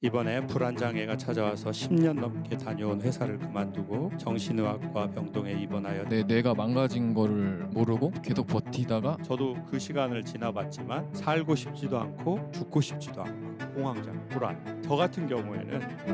이번에 불안장애가 찾아와서 10년 넘게 다녀온 회사를 그만두고 정신의학과 병동에 입원하여 내 뇌가 망가진 거를 모르고 계속 버티다가 저도 그 시간을 지나봤지만 살고 싶지도 않고 죽고 싶지도 않고 공황장, 불안. 저 같은 경우에는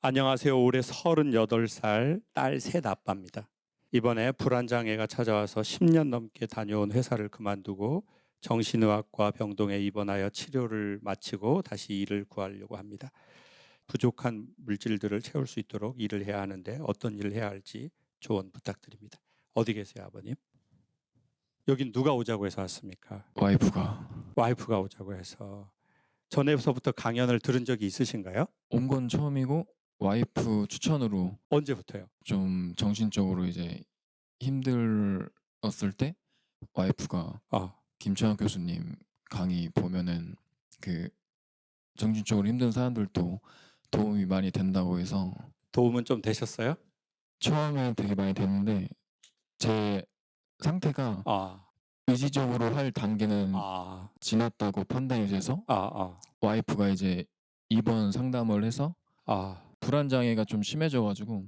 안녕하세요. 올해 38살 딸 셋 아빠입니다. 이번에 불안장애가 찾아와서 10년 넘게 다녀온 회사를 그만두고 정신의학과 병동에 입원하여 치료를 마치고 다시 일을 구하려고 합니다. 부족한 물질들을 채울 수 있도록 일을 해야 하는데 어떤 일을 해야 할지 조언 부탁드립니다. 어디 계세요, 아버님? 여긴 누가 오자고 해서 왔습니까? 와이프가 와이프가 오자고 해서. 전에서부터 강연을 들은 적이 있으신가요? 온 건 처음이고 와이프 추천으로 언제부터요? 좀 정신적으로 이제 힘들었을 때 와이프가 아, 김창학 교수님 강의 보면은 그 정신적으로 힘든 사람들도 도움이 많이 된다고 해서 도움은 좀 되셨어요? 처음엔 되게 많이 됐는데 제 상태가 아, 의지적으로 할 단계는 아, 지났다고 판단이 돼서 아, 와이프가 이제 입원 상담을 해서 아. 불안장애가 좀 심해져 가지고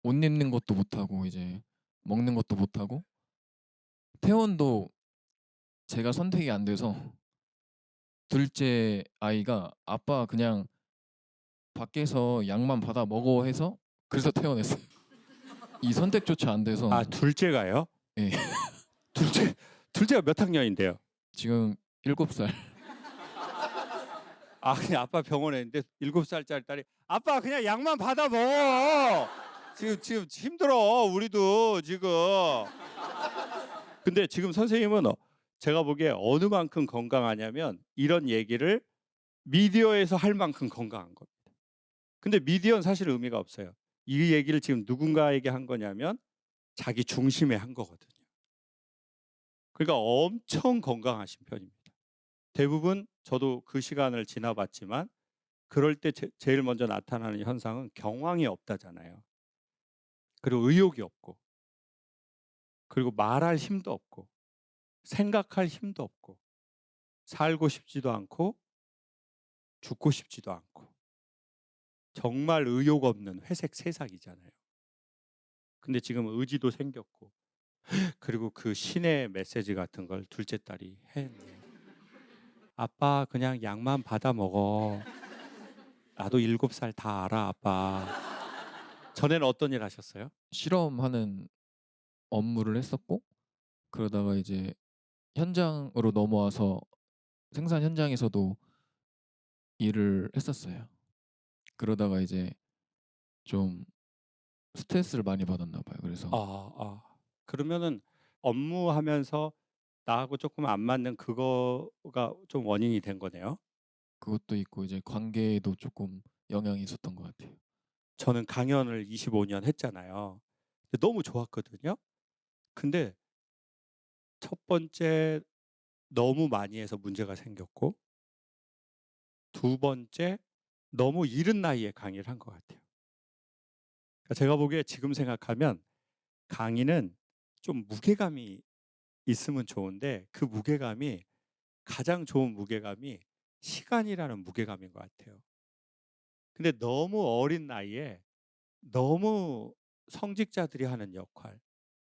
옷 입는 것도 못하고 이제 먹는 것도 못하고 퇴원도 제가 선택이 안 돼서 둘째 아이가 "아빠 그냥 밖에서 약만 받아 먹어." 해서 그래서 퇴원했어요. 이 선택조차 안 돼서. 아, 둘째가요? 예. 둘째, 둘째가 몇 학년인데요? 지금 7살. 아, 그냥 아빠 병원에 있는데 7살짜리 딸이 아빠 그냥 약만 받아 먹어. 지금 힘들어 우리도 지금. 근데 지금 선생님은 제가 보기에 어느 만큼 건강하냐면 이런 얘기를 미디어에서 할 만큼 건강한 겁니다. 근데 미디어는 사실 의미가 없어요. 이 얘기를 지금 누군가에게 한 거냐면 자기 중심에 한 거거든요. 그러니까 엄청 건강하신 편입니다. 대부분 저도 그 시간을 지나봤지만 그럴 때 제일 먼저 나타나는 현상은 경황이 없다잖아요. 그리고 의욕이 없고, 그리고 말할 힘도 없고, 생각할 힘도 없고, 살고 싶지도 않고, 죽고 싶지도 않고, 정말 의욕 없는 회색 새싹이잖아요. 근데 지금 의지도 생겼고, 그리고 그 신의 메시지 같은 걸 둘째 딸이 했네요. 아빠 그냥 약만 받아 먹어. 나도 7살 다 알아, 아빠. 전에는 어떤 일 하셨어요? 실험하는 업무를 했었고 그러다가 이제 현장으로 넘어와서 생산 현장에서도 일을 했었어요. 그러다가 이제 좀 스트레스를 많이 받았나 봐요. 그래서 그러면은 업무하면서 나하고 조금 안 맞는 그거가 좀 원인이 된 거네요. 그것도 있고 이제 관계에도 조금 영향이 있었던 것 같아요. 저는 강연을 25년 했잖아요. 근데 너무 좋았거든요. 근데 첫 번째 너무 많이 해서 문제가 생겼고 두 번째 너무 이른 나이에 강의를 한 것 같아요. 그러니까 제가 보기에 지금 생각하면 강의는 좀 무게감이 있으면 좋은데 그 무게감이 가장 좋은 무게감이 시간이라는 무게감인 것 같아요. 근데 너무 어린 나이에 너무 성직자들이 하는 역할,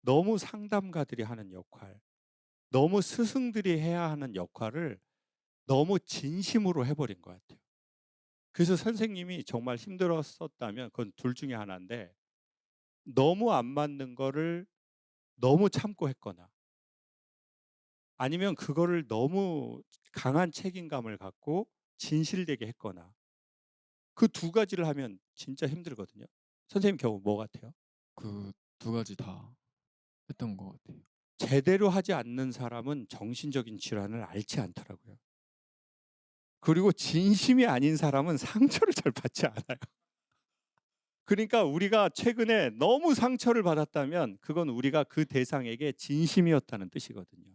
너무 상담가들이 하는 역할, 너무 스승들이 해야 하는 역할을 너무 진심으로 해버린 것 같아요. 그래서 선생님이 정말 힘들었었다면 그건 둘 중에 하나인데 너무 안 맞는 거를 너무 참고 했거나 아니면 그거를 너무 강한 책임감을 갖고 진실되게 했거나 그 두 가지를 하면 진짜 힘들거든요. 선생님 경우 뭐 같아요? 그 두 가지 다 했던 것 같아요. 제대로 하지 않는 사람은 정신적인 질환을 앓지 않더라고요. 그리고 진심이 아닌 사람은 상처를 잘 받지 않아요. 그러니까 우리가 최근에 너무 상처를 받았다면 그건 우리가 그 대상에게 진심이었다는 뜻이거든요.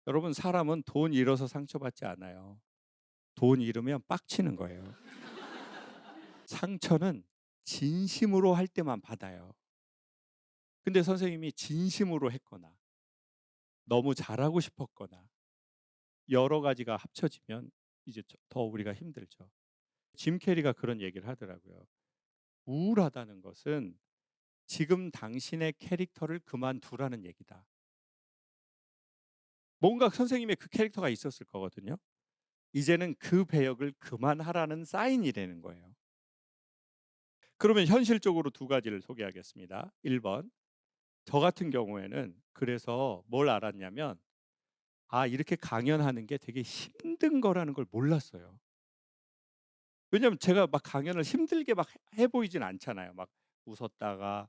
여러분 사람은 돈 잃어서 상처받지 않아요. 돈 잃으면 빡치는 거예요. 상처는 진심으로 할 때만 받아요. 근데 선생님이 진심으로 했거나 너무 잘하고 싶었거나 여러 가지가 합쳐지면 이제 더 우리가 힘들죠. 짐 캐리가 그런 얘기를 하더라고요. 우울하다는 것은 지금 당신의 캐릭터를 그만두라는 얘기다. 뭔가 선생님의 그 캐릭터가 있었을 거거든요. 이제는 그 배역을 그만하라는 사인이라는 거예요. 그러면 현실적으로 두 가지를 소개하겠습니다. 1번, 저 같은 경우에는 그래서 뭘 알았냐면 이렇게 강연하는 게 되게 힘든 거라는 걸 몰랐어요. 왜냐면 제가 막 강연을 힘들게 막 해 보이진 않잖아요. 막 웃었다가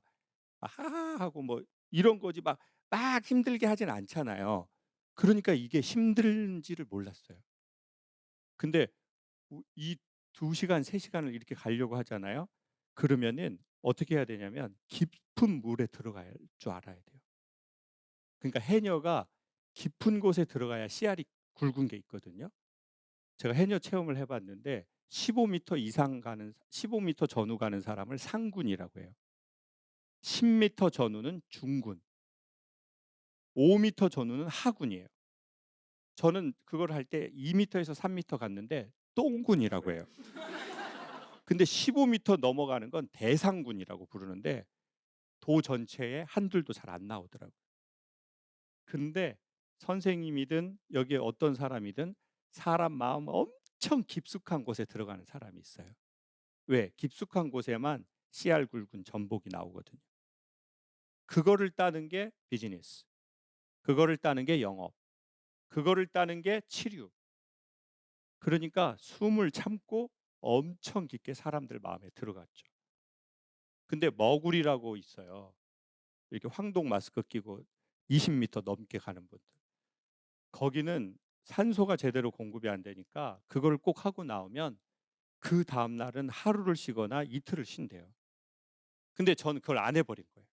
하하 하고 뭐 이런 거지 막 힘들게 하진 않잖아요. 그러니까 이게 힘든지를 몰랐어요. 근데 이 2시간, 3시간을 이렇게 가려고 하잖아요. 그러면은 어떻게 해야 되냐면 깊은 물에 들어갈 줄 알아야 돼요. 그러니까 해녀가 깊은 곳에 들어가야 씨알이 굵은 게 있거든요. 제가 해녀 체험을 해 봤는데 15m 이상 가는 15m 전후 가는 사람을 상군이라고 해요. 10m 전후는 중군, 5m 전후는 하군이에요. 저는 그걸 할 때 2m에서 3m 갔는데 똥군이라고 해요. 근데 15m 넘어가는 건 대상군이라고 부르는데 도 전체에 한둘도 잘 안 나오더라고요. 근데 선생님이든 여기에 어떤 사람이든 사람 마음 엄청 깊숙한 곳에 들어가는 사람이 있어요. 왜? 깊숙한 곳에만 씨알 굵은 전복이 나오거든요. 그거를 따는 게 비즈니스, 그거를 따는 게 영업, 그거를 따는 게 치료. 그러니까 숨을 참고 엄청 깊게 사람들 마음에 들어갔죠. 근데 머구리라고 있어요. 이렇게 황동 마스크 끼고 20m 넘게 가는 분들. 거기는 산소가 제대로 공급이 안 되니까 그걸 꼭 하고 나오면 그 다음 날은 하루를 쉬거나 이틀을 쉰대요. 근데 저는 그걸 안 해버린 거예요.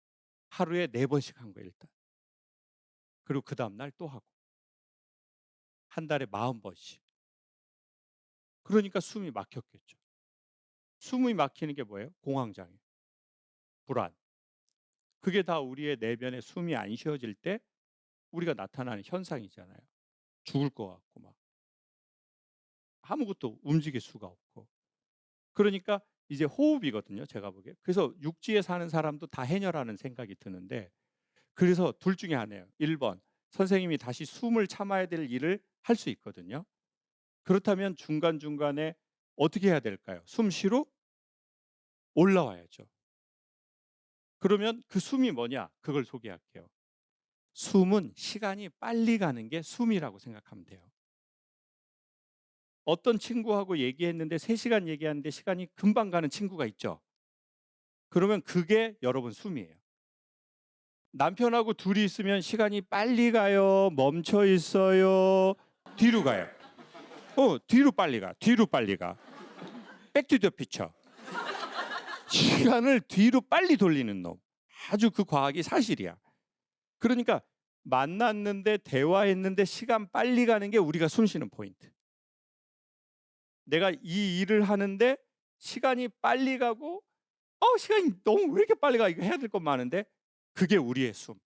하루에 4번씩 한 거예요, 일단. 그리고 그 다음 날 또 하고. 한 달에 40번씩. 그러니까 숨이 막혔겠죠. 숨이 막히는 게 뭐예요? 공황장애, 불안. 그게 다 우리의 내면에 숨이 안 쉬어질 때 우리가 나타나는 현상이잖아요. 죽을 것 같고 막 아무것도 움직일 수가 없고. 그러니까 이제 호흡이거든요, 제가 보기에. 그래서 육지에 사는 사람도 다 해녀라는 생각이 드는데 그래서 둘 중에 하나예요. 1번, 선생님이 다시 숨을 참아야 될 일을 할 수 있거든요. 그렇다면 중간중간에 어떻게 해야 될까요? 숨 쉬러 올라와야죠. 그러면 그 숨이 뭐냐? 그걸 소개할게요. 숨은 시간이 빨리 가는 게 숨이라고 생각하면 돼요. 어떤 친구하고 얘기했는데 3시간 얘기하는데 시간이 금방 가는 친구가 있죠. 그러면 그게 여러분 숨이에요. 남편하고 둘이 있으면 시간이 빨리 가요, 멈춰 있어요, 뒤로 가요. 뒤로 빨리 가, 뒤로 빨리 가. 백투더 피처. 시간을 뒤로 빨리 돌리는 놈. 아주 그 과학이 사실이야. 그러니까 만났는데 대화했는데 시간 빨리 가는 게 우리가 숨 쉬는 포인트. 내가 이 일을 하는데 시간이 빨리 가고 시간이 너무 왜 이렇게 빨리 가? 이거 해야 될 것 많은데 그게 우리의 숨.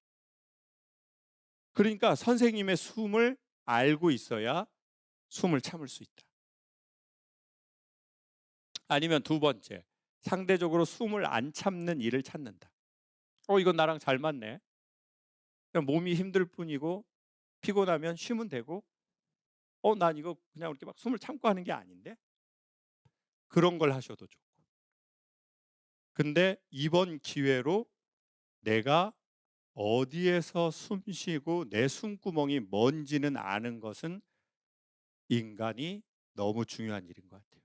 그러니까 선생님의 숨을 알고 있어야 숨을 참을 수 있다. 아니면 두 번째, 상대적으로 숨을 안 참는 일을 찾는다. 이건 나랑 잘 맞네. 그냥 몸이 힘들 뿐이고 피곤하면 쉬면 되고 난 이거 그냥 이렇게 막 숨을 참고 하는 게 아닌데 그런 걸 하셔도 좋고. 근데 이번 기회로 내가 어디에서 숨 쉬고 내 숨구멍이 뭔지는 아는 것은 인간이 너무 중요한 일인 것 같아요.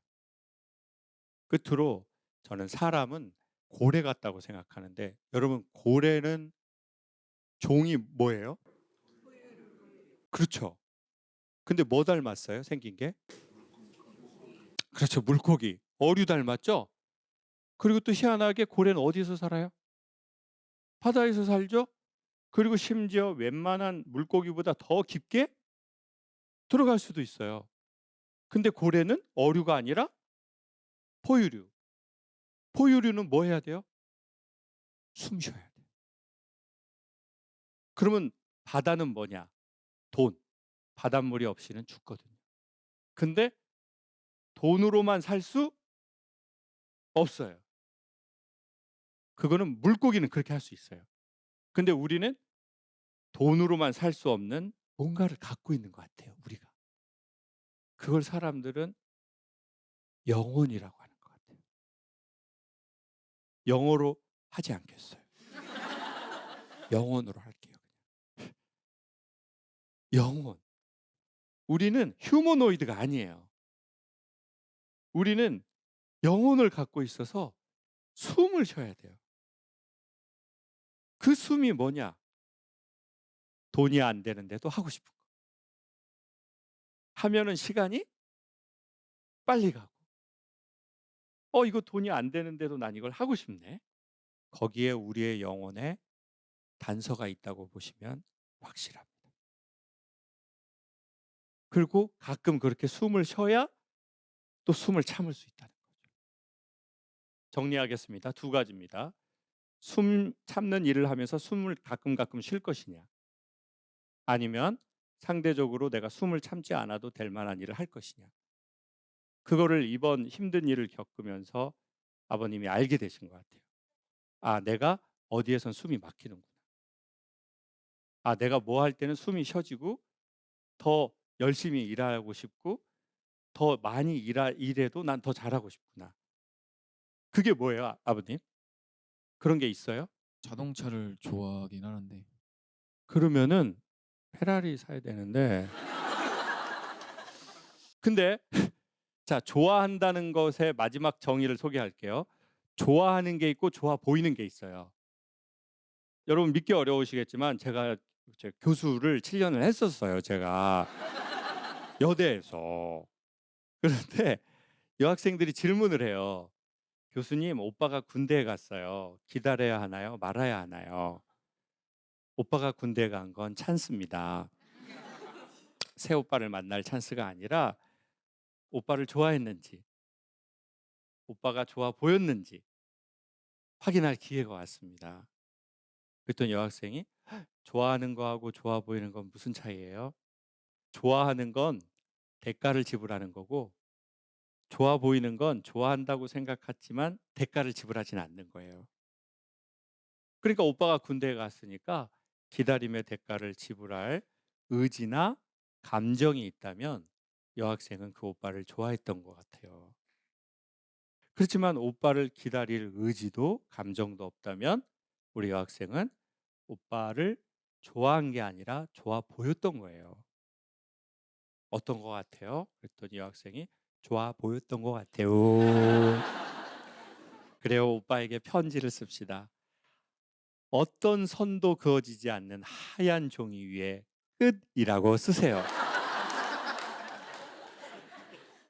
끝으로 저는 사람은 고래 같다고 생각하는데 여러분 고래는 종이 뭐예요? 그렇죠. 근데 뭐 닮았어요? 생긴 게? 그렇죠. 물고기. 어류 닮았죠? 그리고 또 희한하게 고래는 어디서 살아요? 바다에서 살죠? 그리고 심지어 웬만한 물고기보다 더 깊게 들어갈 수도 있어요. 근데 고래는 어류가 아니라 포유류. 포유류는 뭐 해야 돼요? 숨 쉬어야 돼요. 그러면 바다는 뭐냐? 돈, 바닷물이 없이는 죽거든요. 근데 돈으로만 살 수 없어요. 그거는 물고기는 그렇게 할 수 있어요. 근데 우리는 돈으로만 살 수 없는 뭔가를 갖고 있는 것 같아요, 우리가. 그걸 사람들은 영혼이라고 하는 것 같아요. 영어로 하지 않겠어요. 영혼으로 할게요. 그냥. 영혼. 우리는 휴머노이드가 아니에요. 우리는 영혼을 갖고 있어서 숨을 쉬어야 돼요. 그 숨이 뭐냐? 돈이 안 되는데도 하고 싶은 거. 하면은 시간이 빨리 가고. 이거 돈이 안 되는데도 난 이걸 하고 싶네. 거기에 우리의 영혼에 단서가 있다고 보시면 확실합니다. 그리고 가끔 그렇게 숨을 쉬어야 또 숨을 참을 수 있다는 거죠. 정리하겠습니다. 두 가지입니다. 숨 참는 일을 하면서 숨을 가끔 쉴 것이냐, 아니면 상대적으로 내가 숨을 참지 않아도 될 만한 일을 할 것이냐. 그거를 이번 힘든 일을 겪으면서 아버님이 알게 되신 것 같아요. 아, 내가 어디에선 숨이 막히는구나. 아, 내가 뭐 할 때는 숨이 쉬어지고 더 열심히 일하고 싶고 더 많이 일해도 난 더 잘하고 싶구나. 그게 뭐예요, 아버님? 그런 게 있어요? 자동차를 좋아하긴 하는데 그러면은 페라리 사야 되는데. 근데 자, 좋아한다는 것의 마지막 정의를 소개할게요. 좋아하는 게 있고 좋아 보이는 게 있어요. 여러분 믿기 어려우시겠지만 제가 교수를 7년을 했었어요, 제가. 여대에서. 그런데 여학생들이 질문을 해요. 교수님, 오빠가 군대에 갔어요. 기다려야 하나요? 말아야 하나요? 오빠가 군대에 간 건 찬스입니다. 새 오빠를 만날 찬스가 아니라 오빠를 좋아했는지, 오빠가 좋아 보였는지 확인할 기회가 왔습니다. 그랬더니 여학생이 좋아하는 거하고 좋아 보이는 건 무슨 차이예요? 좋아하는 건 대가를 지불하는 거고, 좋아 보이는 건 좋아한다고 생각했지만 대가를 지불하진 않는 거예요. 그러니까 오빠가 군대에 갔으니까 기다림의 대가를 지불할 의지나 감정이 있다면 여학생은 그 오빠를 좋아했던 것 같아요. 그렇지만 오빠를 기다릴 의지도 감정도 없다면 우리 여학생은 오빠를 좋아한 게 아니라 좋아 보였던 거예요. 어떤 것 같아요? 그랬더니 여학생이 좋아 보였던 것 같아요. 그래요, 오빠에게 편지를 씁시다. 어떤 선도 그어지지 않는 하얀 종이 위에 끝이라고 쓰세요.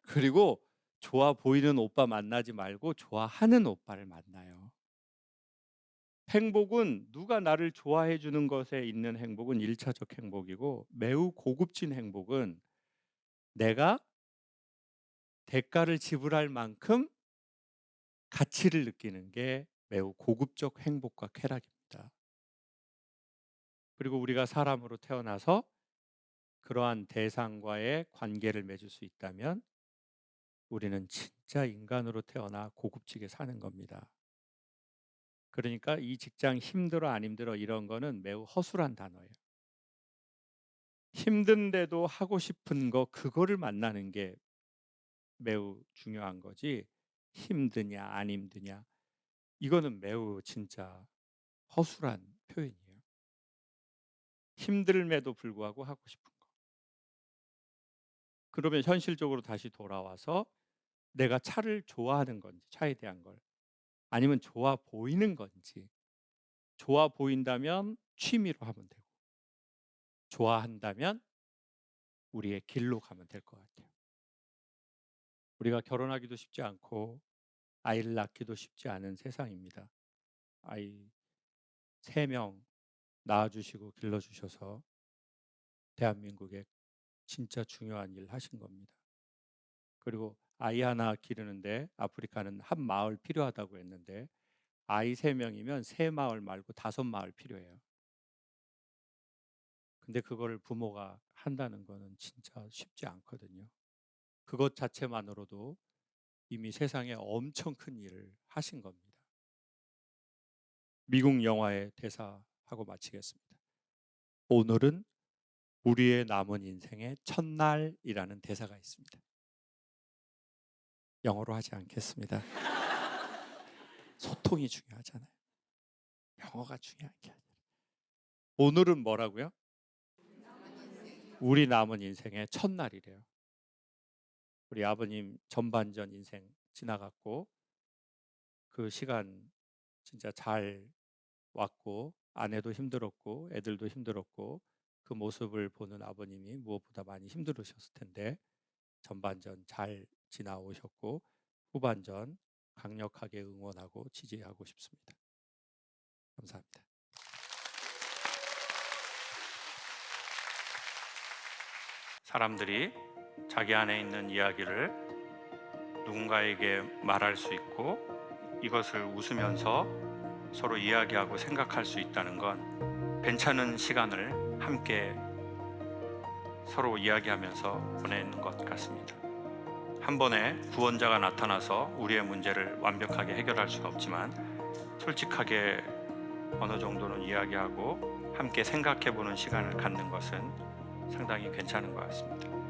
그리고 좋아 보이는 오빠 만나지 말고 좋아하는 오빠를 만나요. 행복은 누가 나를 좋아해 주는 것에 있는 행복은 1차적 행복이고, 매우 고급진 행복은 내가 대가를 지불할 만큼 가치를 느끼는 게 매우 고급적 행복과 쾌락입니다. 그리고 우리가 사람으로 태어나서 그러한 대상과의 관계를 맺을 수 있다면 우리는 진짜 인간으로 태어나 고급지게 사는 겁니다. 그러니까 이 직장 힘들어 안 힘들어 이런 거는 매우 허술한 단어예요. 힘든데도 하고 싶은 거, 그거를 만나는 게 매우 중요한 거지, 힘드냐 안 힘드냐 이거는 매우 진짜 허술한 표현이에요. 힘듦에도 불구하고 하고 싶은 거. 그러면 현실적으로 다시 돌아와서 내가 차를 좋아하는 건지, 차에 대한 걸, 아니면 좋아 보이는 건지. 좋아 보인다면 취미로 하면 되고, 좋아한다면 우리의 길로 가면 될 것 같아요. 우리가 결혼하기도 쉽지 않고 아이를 낳기도 쉽지 않은 세상입니다. 아이 3명 낳아주시고 길러주셔서 대한민국에 진짜 중요한 일 하신 겁니다. 그리고 아이 하나 기르는데 아프리카는 한 마을 필요하다고 했는데 아이 3명이면 3마을 말고 5마을 필요해요. 근데 그걸 부모가 한다는 거는 진짜 쉽지 않거든요. 그것 자체만으로도 이미 세상에 엄청 큰 일을 하신 겁니다. 미국 영화의 대사하고 마치겠습니다. 오늘은 우리의 남은 인생의 첫날이라는 대사가 있습니다. 영어로 하지 않겠습니다. 소통이 중요하잖아요. 영어가 중요한 게 아니라. 오늘은 뭐라고요? 우리 남은 인생의 첫날이래요. 우리 아버님 전반전 인생 지나갔고 그 시간 진짜 잘 왔고 아내도 힘들었고 애들도 힘들었고 그 모습을 보는 아버님이 무엇보다 많이 힘들으셨을 텐데 전반전 잘 지나오셨고 후반전 강력하게 응원하고 지지하고 싶습니다. 감사합니다. 사람들이 자기 안에 있는 이야기를 누군가에게 말할 수 있고 이것을 웃으면서 서로 이야기하고 생각할 수 있다는 건 괜찮은 시간을 함께 서로 이야기하면서 보내는 것 같습니다. 한 번에 구원자가 나타나서 우리의 문제를 완벽하게 해결할 수는 없지만 솔직하게 어느 정도는 이야기하고 함께 생각해보는 시간을 갖는 것은 상당히 괜찮은 것 같습니다.